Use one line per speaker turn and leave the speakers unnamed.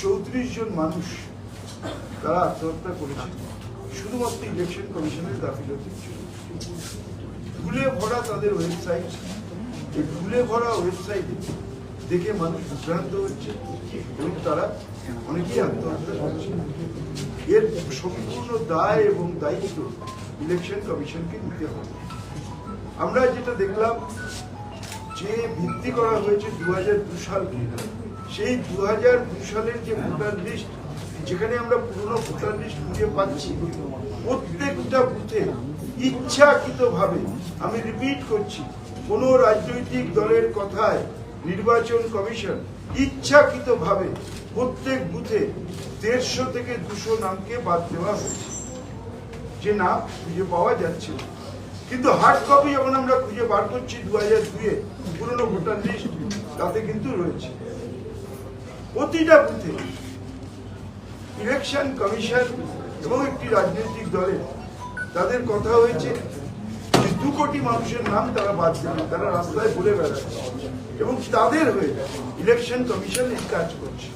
34 জন মানুষ তারা আত্মহত্যা করেছে শুধুমাত্র ইলেকশন কমিশনের গাফিলতি। ভুলে ভরা তাদের ওয়েবসাইট, এই ভুলে ভরা ওয়েবসাইটে দেখে মানুষ বিভ্রান্ত হচ্ছে এবং তারা অনেকেই আত্মহত্যা করছে। এর সম্পূর্ণ দায় এবং দায়িত্ব ইলেকশন কমিশনকে নিতে হবে। আমরা যেটা দেখলাম যে ভিত্তি করা হয়েছে 2002 সালকে, সেই 2002 সালের যে ভোটার লিস্ট, যেখানে আমরা পুরনো ভোটার লিস্ট খুঁজে পাচ্ছি, প্রত্যেকটা বুথে ইচ্ছাকৃতভাবে, আমি রিপিট করছি, কোনো রাজনৈতিক দলের কথায় নির্বাচন কমিশন ইচ্ছাকৃতভাবে প্রত্যেক বুথে 150 থেকে 200 নামকে বাদ দেওয়া হয়েছে, যে নাম খুঁজে পাওয়া যাচ্ছে না। কিন্তু হার্ড কপি যখন আমরা খুঁজে বার করছি 2002-এ পুরনো ভোটার লিস্ট, তাতে কিন্তু রয়েছে প্রতিটা বুথে। ইলেকশন কমিশন এবং একটি রাজনৈতিক দলের তাদের কথা হয়েছে যে 2 কোটি মানুষের নাম তারা বাদ দেবে, তারা রাস্তায় বলে বেড়াচ্ছে এবং তাদের হয়ে ইলেকশন কমিশন এই কাজ করছে।